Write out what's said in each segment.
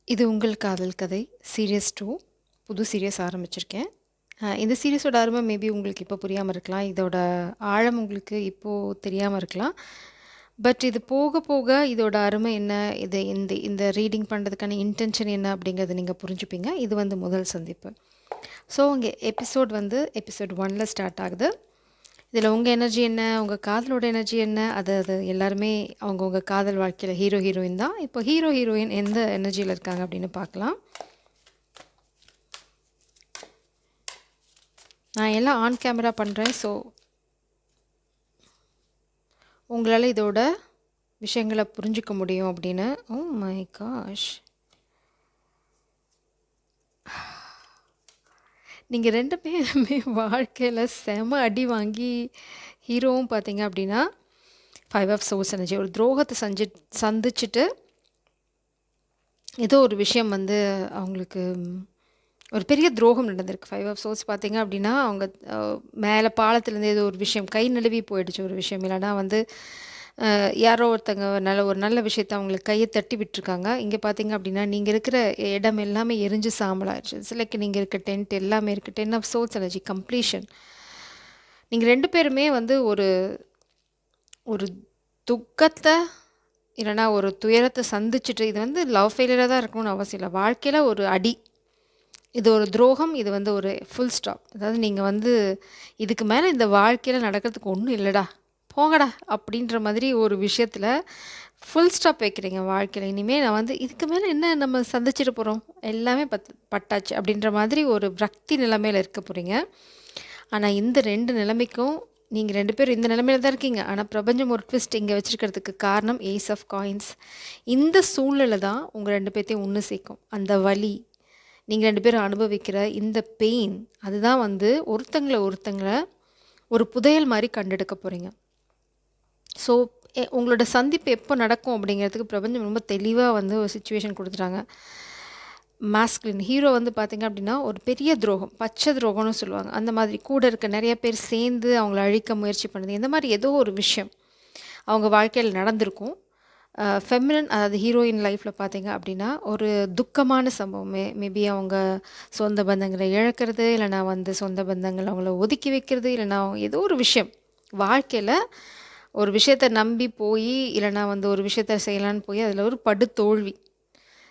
இது உங்கள் காதல் கதை சீரியஸ் 2 புது சீரியஸ் ஆரம்பிச்சிருக்கேன். இந்த சீரியஸோட அருமை மேபி உங்களுக்கு இப்போ புரியாமல் இருக்கலாம். இதோட ஆழம் உங்களுக்கு இப்போது தெரியாமல் இருக்கலாம். பட் இது போக போக இதோட அருமை என்ன, இது இந்த இந்த ரீடிங் பண்ணுறதுக்கான இன்டென்ஷன் என்ன அப்படிங்கிறத நீங்கள் புரிஞ்சுப்பீங்க. இது வந்து முதல் சந்திப்பு. ஸோ இங்கே எபிசோட் 1ல் ஸ்டார்ட் ஆகுது. இதில் உங்கள் எனர்ஜி என்ன, உங்கள் காதலோட எனர்ஜி என்ன, அது எல்லாருமே அவங்கவுங்க காதல் வாழ்க்கையில் ஹீரோ ஹீரோயின் தான். இப்போ ஹீரோ ஹீரோயின் எந்த எனர்ஜியில் இருக்காங்க அப்படின்னு பார்க்கலாம். நான் எல்லாம் ஆன் கேமரா பண்ணுறேன். ஸோ உங்களால் இதோட விஷயங்களை புரிஞ்சிக்க முடியும் அப்படின்னு. ஓ மை காஷ், நீங்கள் 2 பேருமே வாழ்க்கையில் செம அடி வாங்கி ஹீரோவும் பார்த்தீங்க அப்படின்னா 5 ஆஃப் சோர்ஸ் எனர்ஜி, ஒரு துரோகத்தை சந்திச்சுட்டு ஏதோ ஒரு விஷயம் வந்து அவங்களுக்கு ஒரு பெரிய துரோகம் நடந்திருக்கு. 5 ஆஃப் சோர்ஸ் பார்த்தீங்க அப்படின்னா அவங்க மேலே பாலத்துலேருந்து ஏதோ ஒரு விஷயம் கை நழுவி போயிடுச்சு, ஒரு விஷயம். இல்லைனா வந்து யாரோ ஒருத்தங்க ஒரு நல்ல விஷயத்தை அவங்களுக்கு கையை தட்டி விட்டுருக்காங்க. இங்கே பார்த்தீங்க அப்படின்னா நீங்கள் இருக்கிற இடம் எல்லாமே எரிஞ்சு சாம்பலாயிடுச்சு. சிலைக்கு நீங்கள் இருக்க டென்ட் எல்லாமே இருக்குது. 10 ஆஃப் சோர்ஸ் எனர்ஜி கம்ப்ளீஷன். நீங்கள் 2 பேருமே வந்து ஒரு ஒரு துக்கத்தை இல்லைனா ஒரு துயரத்தை சந்திச்சுட்டு, இது வந்து லவ் ஃபெயிலியராக தான் இருக்கணும்னு அவசியம் இல்லை. வாழ்க்கையில் ஒரு அடி, இது ஒரு துரோகம், இது வந்து ஒரு ஃபுல் ஸ்டாப். அதாவது நீங்கள் வந்து இதுக்கு மேலே இந்த வாழ்க்கையில் நடக்கிறதுக்கு ஒன்றும் இல்லைடா, போங்கடா அப்படின்ற மாதிரி ஒரு விஷயத்தில் ஃபுல் ஸ்டாப் வைக்கிறீங்க வாழ்க்கையில். இனிமேல் நான் வந்து இதுக்கு மேலே என்ன நம்ம சந்திச்சிட்டு போகிறோம், எல்லாமே பட்டாச்சு அப்படின்ற மாதிரி ஒரு பக்தி நிலைமையில் இருக்க போகிறீங்க. ஆனால் இந்த 2 நிலைமைக்கும் நீங்கள் 2 பேரும் இந்த நிலைமையில தான் இருக்கீங்க. ஆனால் பிரபஞ்சம் ஒரு ட்விஸ்ட் இங்கே வச்சுருக்கிறதுக்கு காரணம் ஏஸ் ஆஃப் காயின்ஸ். இந்த சூழ்நிலை தான் உங்கள் 2 பேர்த்தையும் ஒன்று சேர்க்கும். அந்த வலி, நீங்கள் 2 பேரும் அனுபவிக்கிற இந்த பெயின், அதுதான் வந்து ஒருத்தங்களை ஒரு புதையல் மாதிரி கண்டெடுக்க போகிறீங்க. ஸோ உங்களோட சந்திப்பு எப்போ நடக்கும் அப்படிங்கிறதுக்கு பிரபஞ்சம் ரொம்ப தெளிவாக வந்து ஒரு சுச்சுவேஷன் கொடுத்துட்டாங்க. மாஸ்குலின் ஹீரோ வந்து பார்த்திங்க அப்படின்னா ஒரு பெரிய துரோகம், பச்சை துரோகம்னு சொல்லுவாங்க. அந்த மாதிரி கூட இருக்க நிறைய பேர் சேர்ந்து அவங்கள அழிக்க முயற்சி பண்ணுது. இந்த மாதிரி ஏதோ ஒரு விஷயம் அவங்க வாழ்க்கையில் நடந்திருக்கும். ஃபெமினன், அதாவது ஹீரோயின் லைஃப்பில் பார்த்தீங்க அப்படின்னா ஒரு துக்கமான சம்பவம். மேபி அவங்க சொந்த பந்தங்களை இழக்கிறது, இல்லைனா வந்து சொந்த பந்தங்களை அவங்கள ஒதுக்கி வைக்கிறது, இல்லைனா ஏதோ ஒரு விஷயம் வாழ்க்கையில் ஒரு விஷயத்தை நம்பி போய், இல்லைனா வந்து ஒரு விஷயத்த செய்யலான்னு போய் அதில் ஒரு படுதோல்வி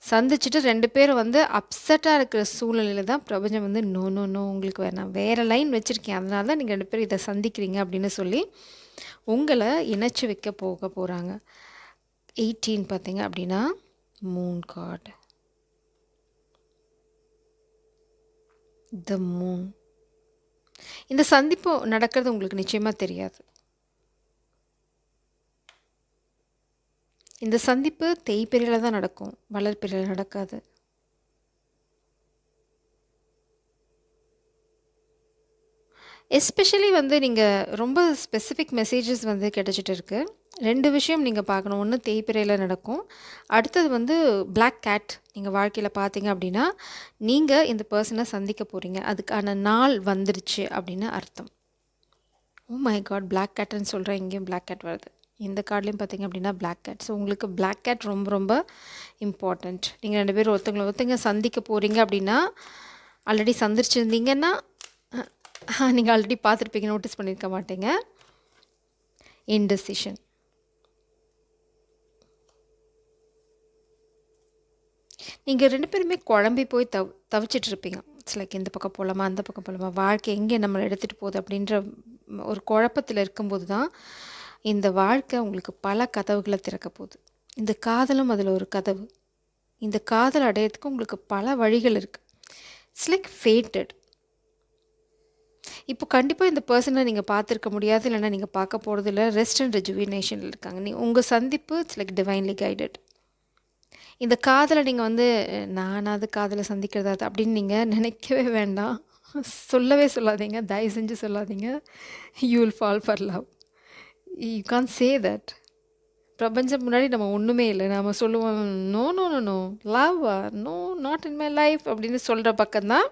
சந்திச்சுட்டு 2 பேரும் வந்து அப்செட்டாக இருக்கிற சூழ்நிலையில் தான் பிரபஞ்சம் வந்து நோ நோ நோ உங்களுக்கு வேணாம், வேறு லைன் வச்சுருக்கேன், அதனால தான் நீங்கள் 2 பேரும் இதை சந்திக்கிறீங்க அப்படின்னு சொல்லி உங்களை இணைச்சி வைக்க போகிறாங்க. 18 பார்த்தீங்க அப்படின்னா மூன் கார்டு, த மூன். இந்த சந்திப்பு நடக்கிறது உங்களுக்கு நிச்சயமாக தெரியாது. இந்த சந்திப்பு தேய்பிரையில் தான் நடக்கும், வளர்பிரையில் நடக்காது. எஸ்பெஷலி வந்து நீங்கள் ரொம்ப ஸ்பெசிஃபிக் மெசேஜஸ் வந்து கிடச்சிட்டு இருக்குது. 2 விஷயம் நீங்கள் பார்க்கணும். ஒன்று தேய்பிரையில் நடக்கும், அடுத்தது வந்து பிளாக் கேட். நீங்கள் வாழ்க்கையில் பார்த்தீங்க அப்படின்னா நீங்கள் இந்த பர்சனை சந்திக்க போகிறீங்க, அதுக்கான நாள் வந்துருச்சு அப்படின்னு அர்த்தம். ஓ மை காட், பிளாக் கேட்டுன்னு சொல்கிறேன், இங்கேயும் பிளாக் கேட் வருது. இந்த கார்ட்லேயும் பார்த்தீங்க அப்படின்னா பிளாக் கேட். ஸோ உங்களுக்கு பிளாக் கேட் ரொம்ப ரொம்ப இம்பார்ட்டண்ட். நீங்கள் 2 பேரும் ஒருத்தங்க சந்திக்க போகிறீங்க அப்படின்னா, ஆல்ரெடி சந்திச்சிருந்தீங்கன்னா நீங்கள் ஆல்ரெடி பார்த்துருப்பீங்க, நோட்டீஸ் பண்ணியிருக்க மாட்டீங்க. இன்டெசிஷன். நீங்கள் 2 பேருமே குழம்பி போய் தவிச்சிட்டு இருப்பீங்க. இட்ஸ் லைக் இந்த பக்கம் போகலாமா, அந்த பக்கம் போகலாமா, வாழ்க்கை எங்கே நம்மளை எடுத்துகிட்டு போகுது அப்படின்ற ஒரு குழப்பத்தில் இருக்கும்போது தான் இந்த வாழ்க்கை உங்களுக்கு பல கதவுகளை திறக்க போகுது. இந்த காதலும் அதில் ஒரு கதவு. இந்த காதல் அடையிறதுக்கு உங்களுக்கு பல வழிகள் இருக்குது. It's like fated. இப்போ கண்டிப்பாக இந்த பர்சனை நீங்கள் பார்த்துருக்க முடியாது, இல்லைனா நீங்கள் பார்க்க போகிறது இல்லை. ரெஸ்ட் அண்ட் ரெஜுவினேஷனில் இருக்காங்க. உங்கள் சந்திப்பு இட்ஸ் லைக் டிவைன்லி கைடட். இந்த காதலை நீங்கள் வந்து நானாவது காதலை சந்திக்கிறதா அப்படின்னு நீங்கள் நினைக்கவே வேண்டாம், சொல்லவே சொல்லாதீங்க, தயவு செஞ்சு சொல்லாதீங்க. You will fall for love. You can say that. பிரபஞ்சம் முன்னாடி நம்ம ஒன்றுமே இல்லை. நம்ம சொல்லுவோம் no no no no love no, not in my life அப்படின்னு சொல்கிற பக்கம்தான்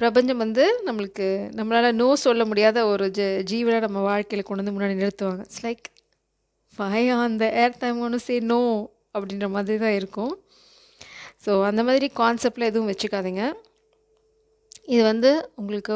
பிரபஞ்சம் வந்து நம்மளால் நோ சொல்ல முடியாத ஒரு ஜீவனை நம்ம வாழ்க்கையில் கொண்டு வந்து முன்னாடி நிறுத்துவாங்க. It's like why on the air time ஒன்று சே நோ அப்படின்ற மாதிரி தான் இருக்கும். ஸோ அந்த மாதிரி கான்செப்டில் எதுவும் வச்சுக்காதீங்க. இது வந்து உங்களுக்கு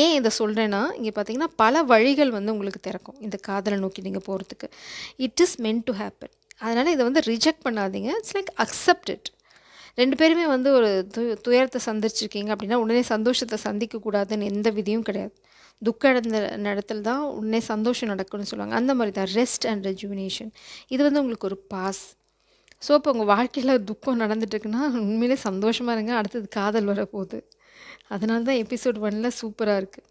ஏன் இதை சொல்கிறேன்னா, இங்கே பார்த்தீங்கன்னா பல வழிகள் வந்து உங்களுக்கு திறக்கும் இந்த காதலை நோக்கி நீங்கள் போகிறதுக்கு. It is meant to happen. அதனால் இதை வந்து ரிஜெக்ட் பண்ணாதீங்க. It's like accept it. 2 பேருமே வந்து ஒரு துயரத்தை சந்திச்சிருக்கீங்க அப்படின்னா உடனே சந்தோஷத்தை சந்திக்கக்கூடாதுன்னு எந்த விதியும் கிடையாது. துக்கம் இடந்த இடத்துல தான் உடனே சந்தோஷம் நடக்கும்னு சொல்லுவாங்க. அந்த மாதிரி தான் ரெஸ்ட் அண்ட் ரெஜுவினேஷன். இது வந்து உங்களுக்கு ஒரு பாஸ். ஸோ இப்போ உங்கள் வாழ்க்கையில் துக்கம் நடந்துட்டுருக்குன்னா உண்மையிலே சந்தோஷமாக இருங்க. அடுத்தது காதல் வரப்போகுது. அதனால தான் எபிசோட் 1ல் சூப்பராக இருக்குது.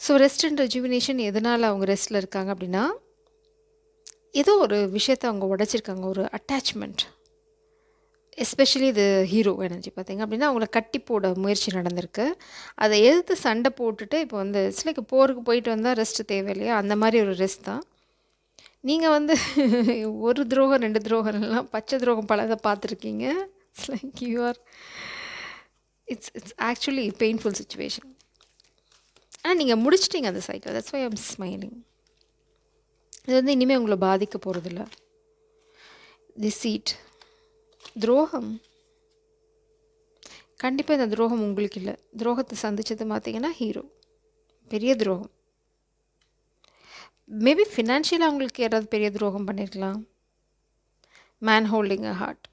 ஸோ ரெஸ்ட் அண்ட் ரெஜுவினேஷன் எதனால் அவங்க ரெஸ்ட்டில் இருக்காங்க அப்படின்னா, ஏதோ ஒரு விஷயத்தை அவங்க உடைச்சிருக்காங்க, ஒரு அட்டாச்மெண்ட். எஸ்பெஷலி இது ஹீரோ எனர்ஜி பார்த்திங்க அப்படின்னா அவங்கள கட்டி போட முயற்சி நடந்திருக்கு. அதை எதிர்த்து சண்டை போட்டுட்டு இப்போ வந்து இட்ஸ் லைக் போருக்கு போயிட்டு வந்தால் ரெஸ்ட்டு தேவை இல்லையா, அந்த மாதிரி ஒரு ரெஸ்ட் தான். நீங்கள் வந்து ஒரு துரோகம் 2 துரோகம்லாம் பச்சை துரோகம் பலதை பார்த்துருக்கீங்க. It's like you are it's actually painful situation. ஆனால் நீங்கள் முடிச்சிட்டிங்க அந்த cycle. That's why I'm smiling. இது வந்து இனிமேல் உங்களை பாதிக்க போகிறதில்ல. டிசீட், துரோகம், கண்டிப்பாக இந்த துரோகம் உங்களுக்கு இல்லை. துரோகத்தை சந்தித்தது பார்த்தீங்கன்னா ஹீரோ, பெரிய துரோகம். மேபி ஃபினான்ஷியலாக அவங்களுக்கு யாராவது பெரிய துரோகம் பண்ணியிருக்கலாம். Man holding a heart.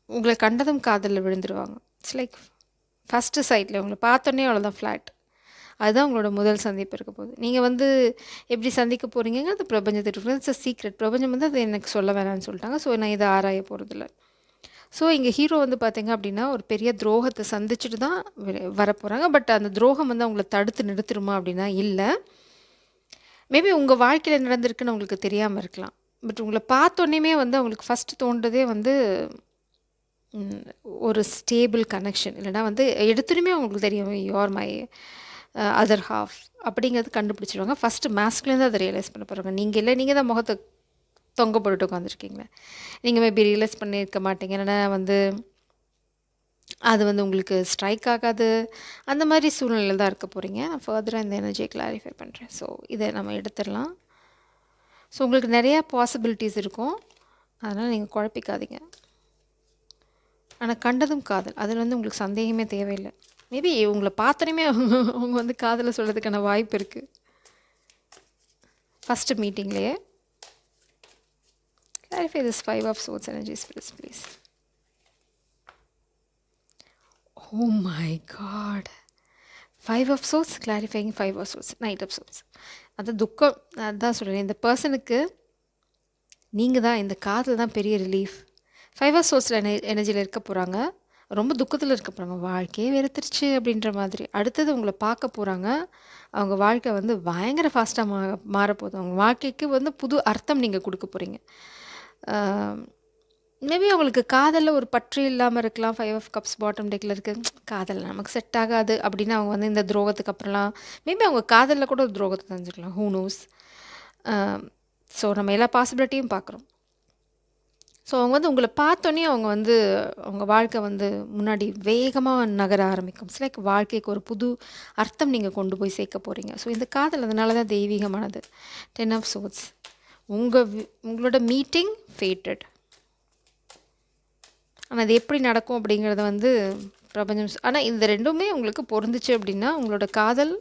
உங்களை கண்டதும் காதலில் விழுந்துருவாங்க. இட்ஸ் லைக் ஃபஸ்ட்டு சைட்டில் உங்களை பார்த்தோன்னே அவ்வளோதான் ஃப்ளாட். அதுதான் உங்களோட முதல் சந்திப்பு இருக்க போகுது. நீங்கள் வந்து எப்படி சந்திக்க போகிறீங்கிறது பிரபஞ்சத்திற்கு இட்ஸ் அ சீக்ரெட். பிரபஞ்சம் வந்து அதை எனக்கு சொல்ல வேணாம்னு சொல்லிட்டாங்க. ஸோ நான் இதை ஆராய போகிறதில்ல. ஸோ இங்கே ஹீரோ வந்து பார்த்திங்க அப்படின்னா ஒரு பெரிய துரோகத்தை சந்திச்சுட்டு தான் வரப்போகிறாங்க. பட் அந்த துரோகம் வந்து அவங்கள தடுத்து நிறுத்திடுமா அப்படின்னா இல்லை. மேபி உங்கள் வாழ்க்கையில் நடந்திருக்குன்னு உங்களுக்கு தெரியாமல் இருக்கலாம். பட் உங்களை பார்த்தோன்னே வந்து அவங்களுக்கு ஃபஸ்ட்டு தோன்றதே வந்து ஒரு ஸ்டேபிள் கனெக்ஷன், இல்லைனா வந்து எடுத்துனுமே அவங்களுக்கு தெரியும் யூஆர் மை அதர் ஹாஃப் அப்படிங்கிறது கண்டுபிடிச்சிடுவாங்க. ஃபஸ்ட்டு மாஸ்க்லேருந்து அதை ரியலைஸ் பண்ண போகிறாங்க. நீங்கள் இல்லை, நீங்கள் தான் முகத்தை தொங்க போட்டுட்டு உட்காந்துருக்கீங்களே. நீங்கள் மேபி ரியலைஸ் பண்ணியிருக்க மாட்டீங்க. ஏன்னா வந்து அது வந்து உங்களுக்கு ஸ்ட்ரைக் ஆகாது. அந்த மாதிரி சூழ்நிலையில் தான் இருக்க போகிறீங்க. நான் ஃபர்தராக இந்த எனர்ஜியை கிளாரிஃபை பண்ணுறேன். ஸோ இதை நம்ம எடுத்துடலாம். ஸோ உங்களுக்கு நிறையா பாசிபிலிட்டிஸ் இருக்கும். அதனால் நீங்கள் குழப்பிக்காதீங்க. ஆனால் கண்டதும் காதல், அதில் வந்து உங்களுக்கு சந்தேகமே தேவையில்லை. மேபி உங்களை பார்த்தோன்னே அவங்க வந்து காதலை சொல்கிறதுக்கான வாய்ப்பு இருக்குது. ஃபஸ்ட்டு மீட்டிங்லேயே clarify this 5 of swords energies please. Oh my god, 5 of swords clarifying 5 of swords, knight of swords. அது துக்கம். அதான் சொல்கிறேன், இந்த பர்சனுக்கு நீங்கள் தான், இந்த காதல் தான் பெரிய ரிலீஃப். 5 of swords எனர்ஜியில் இருக்க போகிறாங்க. ரொம்ப துக்கத்தில் இருக்க போகிறாங்க. வாழ்க்கையே வெறுத்துருச்சு அப்படின்ற மாதிரி. அடுத்தது உங்களை பார்க்க போகிறாங்க. அவங்க வாழ்க்கை வந்து பயங்கர ஃபாஸ்ட்டாக மாறப்போகுது. அவங்க வாழ்க்கைக்கு வந்து புது அர்த்தம் நீங்கள் கொடுக்க போகிறீங்க. மேபி அவங்களுக்கு காதலில் ஒரு பற்று இல்லாமல் இருக்கலாம். 5 of cups பாட்டம் டெக்கில் இருக்குது. காதல் நமக்கு செட் ஆகாது அப்படின்னு அவங்க வந்து இந்த துரோகத்துக்கு அப்புறம்லாம் மேபி அவங்க காதலில் கூட ஒரு துரோகத்தை தெரிஞ்சுக்கலாம். Who knows. ஸோ நம்ம எல்லா பாசிபிலிட்டியும் பார்க்குறோம். ஸோ அவங்க வந்து உங்களை பார்த்தோன்னே அவங்க வந்து அவங்க வாழ்க்கை வந்து முன்னாடி வேகமாக நகர ஆரம்பிக்கும். இட்ஸ் லைக் வாழ்க்கைக்கு ஒரு புது அர்த்தம் நீங்கள் கொண்டு போய் சேர்க்க போகிறீங்க. ஸோ இந்த காதல் அதனால தான் தெய்வீகமானது. 10 of swords. உங்களோட மீட்டிங் ஃபேட்டட். ஆனால் அது எப்படி நடக்கும் அப்படிங்கிறத வந்து பிரபஞ்சம். ஆனால் இந்த ரெண்டுமே உங்களுக்கு பொருந்துச்சு அப்படின்னா உங்களோட காதல்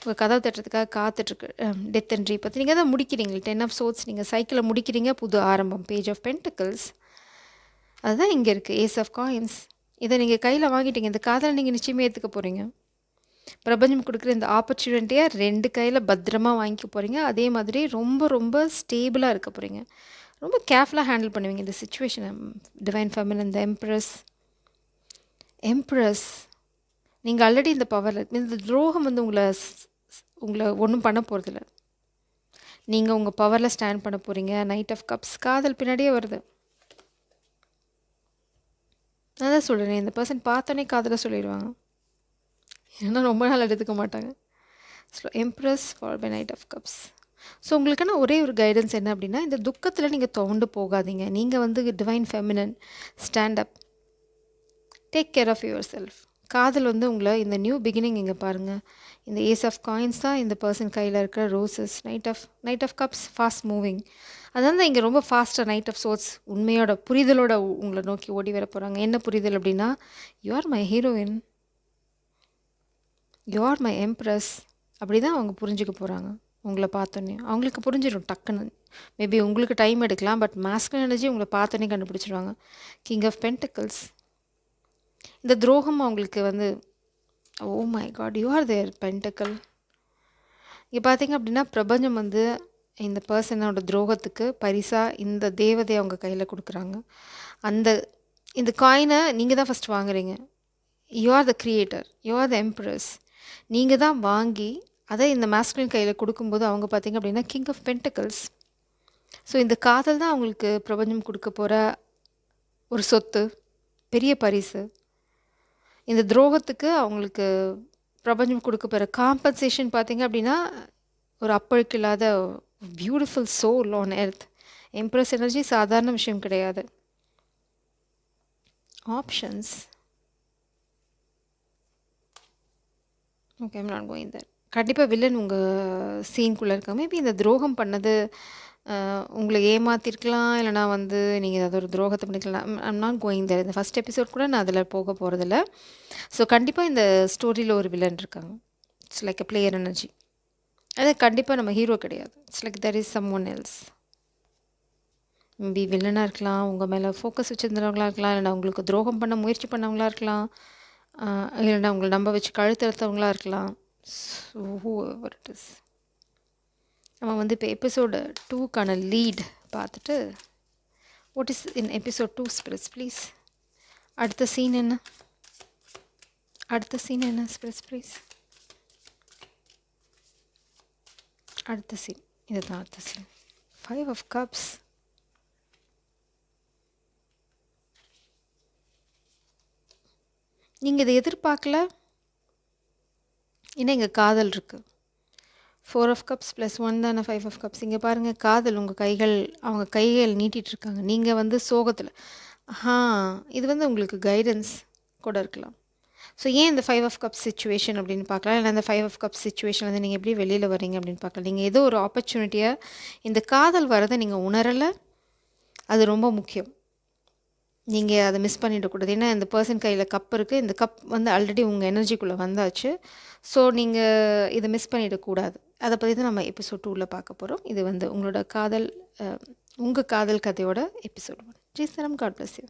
உங்கள் கதவு தட்டுறதுக்காக காத்துட்ருக்கு. டெத் அண்ட் ரீபர்த் நீங்கள் தான் முடிக்கிறீங்க. 10 of swords நீங்கள் சைக்கிளை முடிக்கிறீங்க. புது ஆரம்பம். பேஜ் ஆஃப் பென்டிக்கிள்ஸ் அதுதான் இங்கே இருக்குது. Ace of coins. இதை நீங்கள் கையில் வாங்கிட்டீங்க. இந்த காதலை நீங்கள் நிச்சயமே ஏற்றுக்க போகிறீங்க. பிரபஞ்சம் கொடுக்குற இந்த ஆப்பர்ச்சுனிட்டியை 2 கையில் பத்திரமா வாங்கிக்க போகிறீங்க. அதே மாதிரி ரொம்ப ரொம்ப ஸ்டேபிளாக இருக்க போகிறீங்க. ரொம்ப கேர்ஃபுல்லாக ஹேண்டில் பண்ணுவீங்க இந்த சுச்சுவேஷனை. டிவைன் ஃபெமினின், இந்த எம்ப்ரஸ் நீங்கள் ஆல்ரெடி இந்த பவரில். இந்த துரோகம் வந்து உங்களை ஒன்றும் பண்ண போகிறதில்ல. நீங்கள் உங்கள் பவரில் ஸ்டாண்ட் பண்ண போகிறீங்க. Knight of cups. காதல் பின்னாடியே வருது. நான் தான் சொல்கிறேன், இந்த பர்சன் பார்த்தோன்னே காதலை சொல்லிடுவாங்க. ஏன்னா ரொம்ப நாள் எடுத்துக்க மாட்டாங்க. So empress followed by knight of cups. So உங்களுக்கான ஒரே ஒரு கைடன்ஸ் என்ன அப்படின்னா, இந்த துக்கத்தில் நீங்கள் துவண்டு போகாதீங்க. நீங்கள் வந்து divine feminine, stand up, take care of yourself. காதல் வந்து உங்கள இந்த நியூ பிகினிங் இங்கே பாருங்கள். இந்த ஏஸ் ஆஃப் காயின்ஸ் தான் இந்த பர்சன் கையில் இருக்கிற roses. Knight of cups fast moving. அதான் இங்கே ரொம்ப ஃபாஸ்ட்டாக நைட் ஆஃப் சோர்ட்ஸ் உண்மையோட புரிதலோட உங்களை நோக்கி ஓடி வர போகிறாங்க. என்ன புரிதல் அப்படின்னா, you are my heroine, you are my empress. அப்படி தான் அவங்க புரிஞ்சுக்க போகிறாங்க. உங்களை பார்த்தோன்னே அவங்களுக்கு புரிஞ்சிடும் டக்குன்னு. மேபி உங்களுக்கு டைம் எடுக்கலாம், பட் மாஸ்குலின் எனர்ஜி உங்களை பார்த்தோன்னே கண்டுபிடிச்சிடுவாங்க. King of pentacles. இந்த துரோகம் அவங்களுக்கு வந்து, oh my god, you are their pentacle. இங்கே பார்த்தீங்க அப்படின்னா பிரபஞ்சம் வந்து இந்த பர்சனோட துரோகத்துக்கு பரிசாக இந்த தேவதையை அவங்க கையில் கொடுக்குறாங்க. இந்த காயினை நீங்கள் தான் ஃபஸ்ட் வாங்குறீங்க. You are the creator, you are the embrace. நீங்கள் தான் வாங்கி அதை இந்த மாஸ்குலின் கையில் கொடுக்கும்போது அவங்க பார்த்தீங்க அப்படின்னா கிங் ஆஃப் பென்டக்கல்ஸ். ஸோ இந்த காதல் தான் அவங்களுக்கு பிரபஞ்சம் கொடுக்க போகிற ஒரு சொத்து, பெரிய பரிசு. இந்த துரோகத்துக்கு அவங்களுக்கு பிரபஞ்சம் கொடுக்க போகிற காம்பன்சேஷன் பார்த்தீங்க அப்படின்னா ஒரு அப்பழுக்கு இல்லாத beautiful soul on earth. Empress energy சாதாரண விஷயம் கிடையாது. Options. Okay, I'm not going there. கண்டிப்பாக வில்லன் உங்கள் சீன்குள்ளே இருக்காங்க. மேபி இந்த துரோகம் பண்ணது உங்களை ஏமாற்றிருக்கலாம், இல்லைனா வந்து நீங்கள் ஏதாவது ஒரு துரோகத்தை பண்ணிக்கலாம். I'm not going there. இந்த ஃபஸ்ட் எபிசோட் கூட நான் அதில் போக போகிறதில்ல. ஸோ கண்டிப்பாக இந்த ஸ்டோரியில் ஒரு வில்லன் இருக்காங்க. It's like a player energy. அது கண்டிப்பாக நம்ம ஹீரோ கிடையாது. It's like there is someone else. Maybe வில்லனாக இருக்கலாம், உங்கள் மேலே ஃபோக்கஸ் வச்சுருந்தவங்களா இருக்கலாம், இல்லைனா உங்களுக்கு துரோகம் பண்ண முயற்சி பண்ணவங்களா இருக்கலாம், இல்லைனா உங்களை நம்ப வச்சு கழுத்தெடுத்தவங்களா இருக்கலாம். So whoever it is. நம்ம வந்து இப்போ எபிசோடு 2க்கான லீட் பார்த்துட்டு, what is in episode 2 spirits please. அடுத்த சீன் என்ன ஸ்பிரிட்ஸ் ப்ளீஸ். அடுத்த சீன் இதுதான். அடுத்த சீன் 5 of cups. நீங்கள் இதை எதிர்பார்க்கல, ஏன்னா இங்கே காதல் இருக்குது. 4 of cups + 1 தானே 5 of cups. இங்கே பாருங்கள், காதல் உங்கள் கைகள், அவங்க கைகள் நீட்டிகிட்ருக்காங்க. நீங்கள் வந்து சோகத்தில். இது வந்து உங்களுக்கு கைடன்ஸ் கூட இருக்கலாம். ஸோ ஏன் இந்த 5 of cups சிச்சுவேஷன் அப்படின்னு பார்க்கலாம். இல்லை அந்த 5 of cups சிச்சுவேஷன் வந்து நீங்கள் எப்படி வெளியில் வரீங்க அப்படின்னு பார்க்கலாம். நீங்கள் ஏதோ ஒரு ஆப்பர்ச்சுனிட்டியாக இந்த காதல் வரதை நீங்கள் உணரலை. அது ரொம்ப முக்கியம். நீங்கள் அதை மிஸ் பண்ணிடக்கூடாது. ஏன்னா இந்த பர்சன் கையில் கப் இருக்குது. இந்த கப் வந்து ஆல்ரெடி உங்கள் எனர்ஜிக்குள்ளே வந்தாச்சு. ஸோ நீங்கள் இதை மிஸ் பண்ணிடக்கூடாது. அதை பற்றி தான் நம்ம எபிசோட் 2ல் பார்க்க போகிறோம். இது வந்து உங்களோட காதல், உங்கள் காதல் கதையோட எபிசோட் 1. ஜெய் சரம், காட் பிளஸ் யூ.